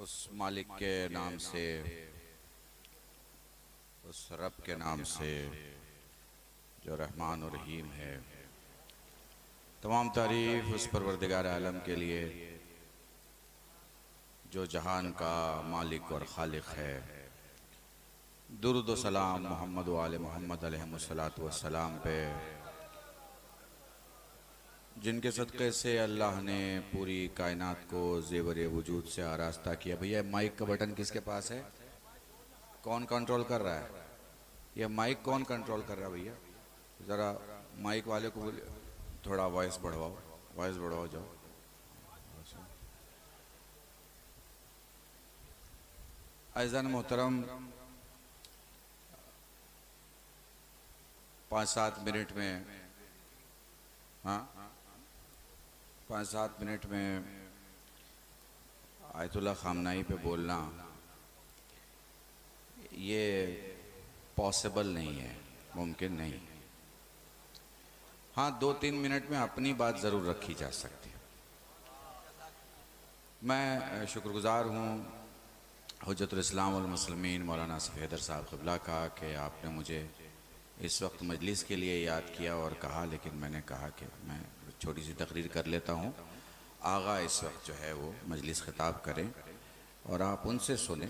उस मालिक के नाम से, उस रब के नाम से जो रहमान और रहीम है। तमाम तारीफ़ उस परवरदिगार आलम के लिए जो जहान का मालिक और खालिक है। दुरूद व सलाम मोहम्मद व आले मोहम्मद अलैहिस्सलातु वस्सलाम पे, जिनके सदक़े से अल्लाह ने पूरी कायनात को ज़ेवर वजूद से आरास्ता किया। भैया माइक का बटन किसके पास है? कौन कंट्रोल कर रहा है? यह माइक कौन कंट्रोल कर रहा है भैया? ज़रा माइक वाले को बोलिए थोड़ा वॉइस बढ़वाओ, वॉइस बढ़वाओ जाओ। अज़ान मोहतरम, 5-7 मिनट में, हाँ 5-7 मिनट में आयतुल्लाह ख़ामनाई पे बोलना ये पॉसिबल नहीं है, मुमकिन नहीं। हाँ 2-3 मिनट में अपनी बात ज़रूर रखी जा सकती है। मैं शुक्रगुज़ार हूँ हुज्जतुल इस्लाम वल मुस्लिमीन मौलाना सफ़ी हैदर साहब क़िबला का कि आपने मुझे इस वक्त मजलिस के लिए याद किया और कहा, लेकिन मैंने कहा कि मैं छोटी सी तकरीर कर लेता हूँ। आगा इस वक्त जो है वो मजलिस ख़िताब करें और आप उनसे सुने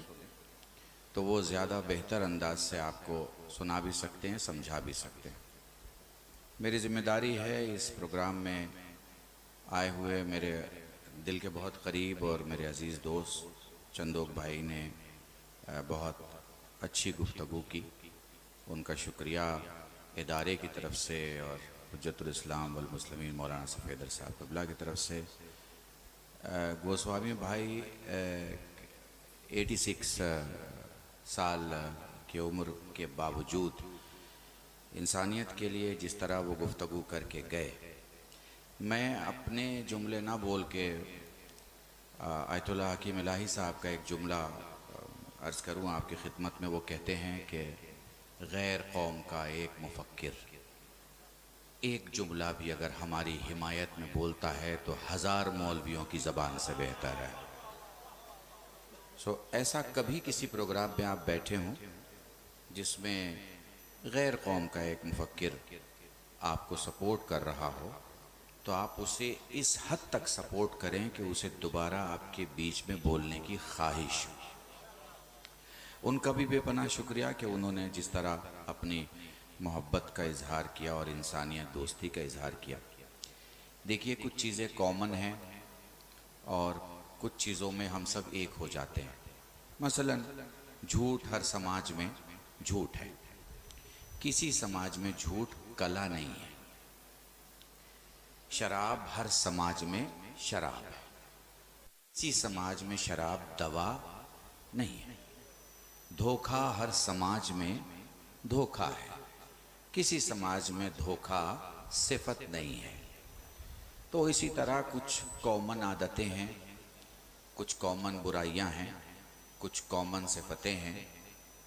तो वो ज़्यादा बेहतर अंदाज से आपको सुना भी सकते हैं, समझा भी सकते हैं। मेरी ज़िम्मेदारी है इस प्रोग्राम में आए हुए मेरे दिल के बहुत करीब और मेरे अज़ीज़ दोस्त चंदोक भाई ने बहुत अच्छी गुफ्तगू की, उनका शुक्रिया इदारे की तरफ से और हुज्जतुल इस्लाम वल मुस्लिमीन मौलाना सफ़ी हैदर साहब क़िबला की तरफ से। गोस्वामी भाई 86 साल की उम्र के बावजूद इंसानियत के लिए जिस तरह वो गुफ्तगू करके गए, मैं अपने जुमले ना बोल के आयतुल्लाह हकीम इलाही साहब का एक जुमला अर्ज़ करूँ आपकी खिदमत में। वो कहते हैं कि गैर कौम का एक मुफक्किर एक जुमला भी अगर हमारी हिमायत में बोलता है तो 1000 मौलवियों की ज़बान से बेहतर है। ऐसा कभी किसी प्रोग्राम में आप बैठे हों जिसमें गैर कौम का एक मुफक्किर आपको सपोर्ट कर रहा हो, तो आप उसे इस हद तक सपोर्ट करें कि उसे दोबारा आपके बीच में बोलने की ख्वाहिश हो। उनका भी बेपनाह शुक्रिया कि उन्होंने जिस तरह अपनी मोहब्बत का इजहार किया और इंसानियत दोस्ती का इजहार किया। देखिए कुछ चीज़ें कॉमन हैं और कुछ चीज़ों में हम सब एक हो जाते हैं। मसलन झूठ हर समाज में झूठ है, किसी समाज में झूठ कला नहीं है। शराब हर समाज में शराब है, किसी समाज में शराब दवा नहीं है। धोखा हर समाज में धोखा है, किसी समाज में धोखा सिफत नहीं है। तो इसी तरह कुछ कॉमन आदतें हैं, कुछ कॉमन बुराइयां हैं, कुछ कॉमन सिफतें हैं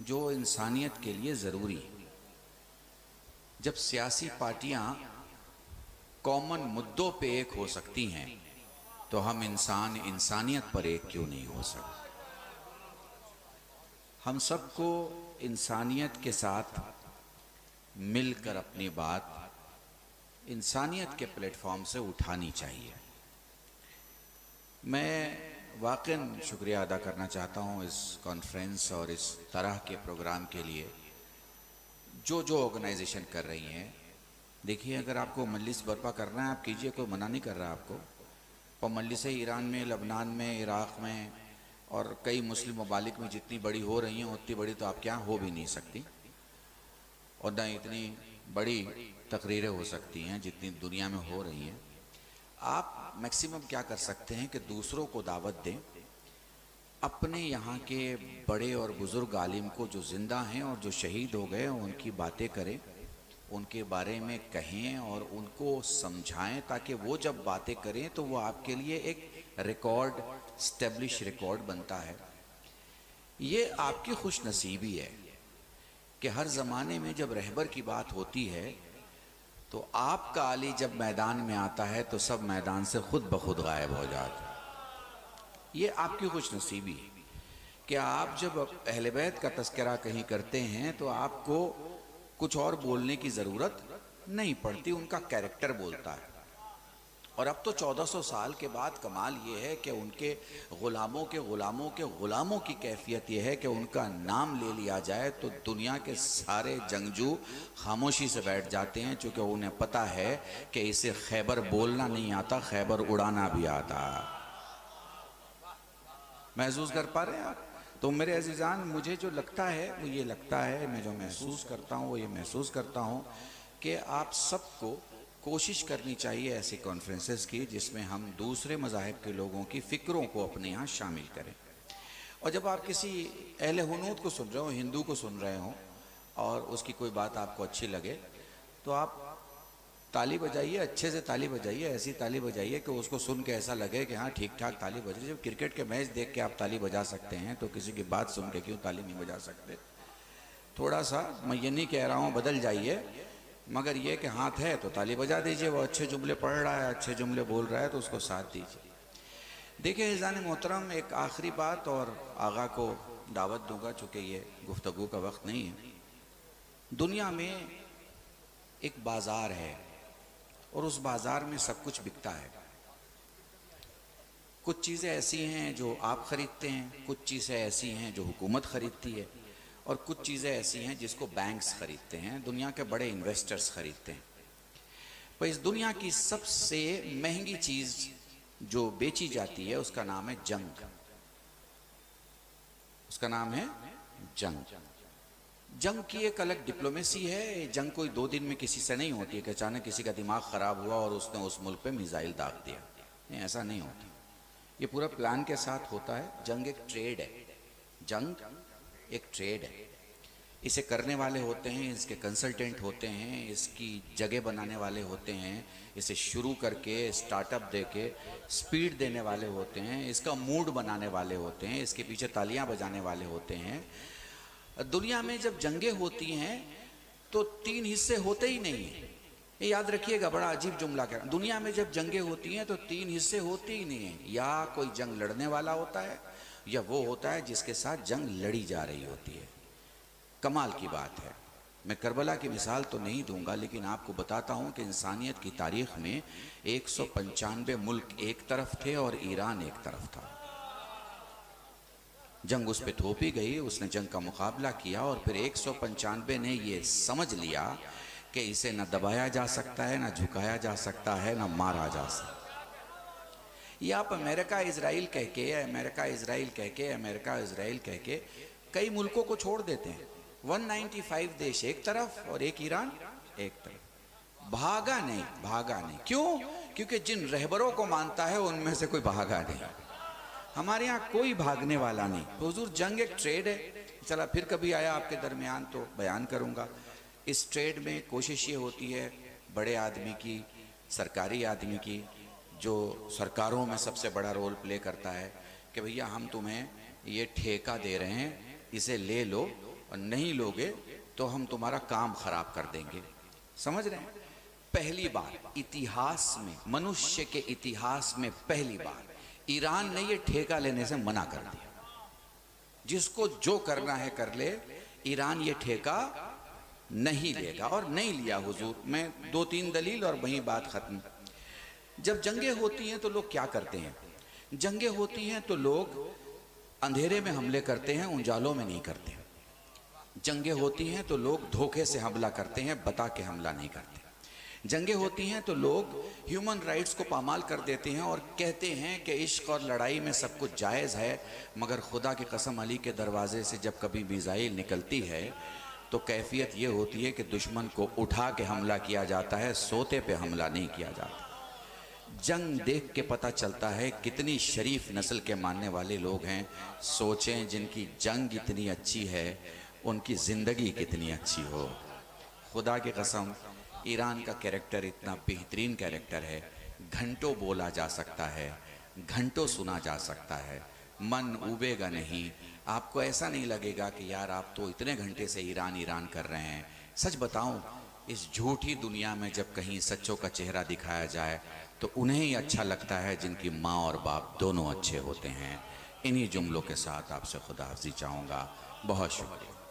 जो इंसानियत के लिए ज़रूरी है। जब सियासी पार्टियां कॉमन मुद्दों पे एक हो सकती हैं तो हम इंसान इंसानियत पर एक क्यों नहीं हो सकते? हम सबको इंसानियत के साथ मिलकर अपनी बात इंसानियत के प्लेटफॉर्म से उठानी चाहिए। मैं वाकई शुक्रिया अदा करना चाहता हूँ इस कॉन्फ्रेंस और इस तरह के प्रोग्राम के लिए जो ऑर्गेनाइजेशन कर रही हैं। देखिए अगर आपको मजलिस बर्पा करना है आप कीजिए, कोई मना नहीं कर रहा आपको। और मजलिसें ईरान में, लबनान में, इराक़ में और कई मुस्लिम ममालिक में जितनी बड़ी हो रही हैं उतनी बड़ी तो आप क्या हो भी नहीं सकती, और न इतनी बड़ी तकरीरें हो सकती हैं जितनी दुनिया में हो रही हैं। आप मैक्सिमम क्या कर सकते हैं कि दूसरों को दावत दें, अपने यहाँ के बड़े और बुज़ुर्ग आलिम को जो ज़िंदा हैं और जो शहीद हो गए उनकी बातें करें, उनके बारे में कहें और उनको समझाएं, ताकि वो जब बातें करें तो वो आपके लिए एक रिकॉर्ड, स्टेब्लिश रिकॉर्ड बनता है। ये आपकी खुश नसीबी है कि हर ज़माने में जब रहबर की बात होती है तो आपका अली जब मैदान में आता है तो सब मैदान से खुद ब खुद गायब हो जाते हैं। ये आपकी खुश नसीबी है। कि आप जब अहले बैत का तस्करा कहीं करते हैं तो आपको कुछ और बोलने की ज़रूरत नहीं पड़ती, उनका कैरेक्टर बोलता है। और अब तो 1400 साल के बाद कमाल ये है कि उनके ग़ुलामों के ग़ुलामों के ग़ुलामों की कैफियत ये है कि उनका नाम ले लिया जाए तो दुनिया के सारे जंगजू खामोशी से बैठ जाते हैं, चूँकि उन्हें पता है कि इसे खैबर बोलना नहीं आता, खैबर उड़ाना भी आता। महसूस कर पा रहे हैं आप? तो मेरे अजीज़ान, मुझे जो लगता है वो ये लगता है, मैं जो महसूस करता हूँ वो ये महसूस करता हूँ कि आप सबको कोशिश करनी चाहिए ऐसी कॉन्फ्रेंसेस की जिसमें हम दूसरे मज़ाहिब के लोगों की फ़िक्रों को अपने यहाँ शामिल करें। और जब आप किसी अहले हुनूद को सुन रहे हो, हिंदू को सुन रहे हो, और उसकी कोई बात आपको अच्छी लगे तो आप ताली बजाइए, अच्छे से ताली बजाइए, ऐसी ताली बजाइए कि उसको सुन के ऐसा लगे कि हाँ ठीक ठाक ताली बज रही है। जब क्रिकेट के मैच देख के आप ताली बजा सकते हैं तो किसी की बात सुन के क्यों ताली नहीं बजा सकते? थोड़ा सा, मैं ये नहीं कह रहा हूँ बदल जाइए, मगर ये कि हाथ है तो ताली बजा दीजिए। वो अच्छे जुमले पढ़ रहा है, अच्छे जुमले बोल रहा है तो उसको साथ दीजिए। देखिए इज़ान मोहतरम, एक आखिरी बात और आगा को दावत दूंगा, चूँकि ये गुफ्तगू का वक्त नहीं है। दुनिया में एक बाज़ार है और उस बाज़ार में सब कुछ बिकता है। कुछ चीज़ें ऐसी हैं जो आप ख़रीदते हैं, कुछ चीज़ें ऐसी हैं जो हुकूमत ख़रीदती है, और कुछ चीज़ें ऐसी हैं जिसको बैंक्स ख़रीदते हैं, दुनिया के बड़े इन्वेस्टर्स ख़रीदते हैं। पर इस दुनिया की सबसे महंगी चीज़ जो बेची जाती है उसका नाम है जंग। उसका नाम है जंग। जंग की एक अलग डिप्लोमेसी है। जंग कोई 2 दिन में किसी से नहीं होती है कि अचानक किसी का दिमाग ख़राब हुआ और उसने उस मुल्क पे मिसाइल दाग दिया। नहीं, ऐसा नहीं होता। ये पूरा प्लान के साथ होता है। जंग एक ट्रेड है। जंग एक ट्रेड है। इसे करने वाले होते हैं, इसके कंसल्टेंट होते हैं, इसकी जगह बनाने वाले होते हैं, इसे शुरू करके स्टार्टअप देके स्पीड देने वाले होते हैं, इसका मूड बनाने वाले होते हैं, इसके पीछे तालियां बजाने वाले होते हैं। दुनिया में जब जंगें होती हैं तो 3 हिस्से होते ही नहीं हैं। ये याद रखिएगा, बड़ा अजीब जुमला कह रहा हूं। दुनिया में जब जंगें होती हैं तो 3 हिस्से होते ही नहीं हैं। या कोई जंग लड़ने वाला होता है, या वो होता है जिसके साथ जंग लड़ी जा रही होती है। कमाल की बात है। मैं करबला की मिसाल तो नहीं दूंगा, लेकिन आपको बताता हूं कि इंसानियत की तारीख में 195 मुल्क एक तरफ थे और ईरान एक तरफ था। जंग उस पर थोपी गई, उसने जंग का मुकाबला किया, और फिर 195 ने ये समझ लिया कि इसे न दबाया जा सकता है, न झुकाया जा सकता है, न मारा जा सकता। ये आप अमेरिका इजराइल कह के, अमेरिका इजराइल कह के, अमेरिका इजराइल कह के कई मुल्कों को छोड़ देते हैं। 195 देश एक तरफ और एक ईरान एक तरफ। भागा नहीं, भागा नहीं। क्यों? क्योंकि जिन रहबरों को मानता है उनमें से कोई भागा नहीं। हमारे यहाँ कोई भागने वाला नहीं। तो हुजूर, जंग एक ट्रेड है। चला फिर कभी आया आपके दरमियान तो बयान करूँगा। इस ट्रेड में कोशिश ये होती है बड़े आदमी की, सरकारी आदमी की, जो सरकारों में सबसे बड़ा रोल प्ले करता है, कि भैया हम तुम्हें ये ठेका दे रहे हैं, इसे ले लो, और नहीं लोगे तो हम तुम्हारा काम खराब कर देंगे। समझ रहे हैं? पहली बार इतिहास में, मनुष्य के इतिहास में पहली बार ईरान ने ये ठेका लेने से मना कर दिया। जिसको जो करना है कर ले, ईरान ये ठेका नहीं लेगा, और नहीं लिया। हुजूर, मैं 2-3 दलील और वहीं बात खत्म। जब जंगें होती हैं तो लोग क्या करते हैं? जंगें होती हैं तो लोग अंधेरे में हमले करते हैं, उजालों में नहीं करते। जंगें होती हैं तो लोग धोखे से हमला करते हैं, बता के हमला नहीं करते। जंगें होती हैं तो लोग ह्यूमन राइट्स को पामाल कर देते हैं और कहते हैं कि इश्क और लड़ाई में सब कुछ जायज़ है, मगर खुदा की कसम, अली के दरवाजे से जब कभी मिसाइल निकलती है तो कैफियत ये होती है कि दुश्मन को उठा के हमला किया जाता है, सोते पे हमला नहीं किया जाता। जंग देख के पता चलता है कितनी शरीफ नस्ल के मानने वाले लोग हैं। सोचें, जिनकी जंग इतनी अच्छी है उनकी ज़िंदगी कितनी अच्छी हो। खुदा की कसम, ईरान का कैरेक्टर इतना बेहतरीन कैरेक्टर है, घंटों बोला जा सकता है, घंटों सुना जा सकता है, मन उबेगा नहीं। आपको ऐसा नहीं लगेगा कि यार आप तो इतने घंटे से ईरान ईरान कर रहे हैं। सच बताऊं, इस झूठी दुनिया में जब कहीं सच्चों का चेहरा दिखाया जाए तो उन्हें ही अच्छा लगता है जिनकी माँ और बाप दोनों अच्छे होते हैं। इन्हीं जुमलों के साथ आपसे खुदा हाफ़िज़ी चाहूँगा। बहुत शुक्रिया।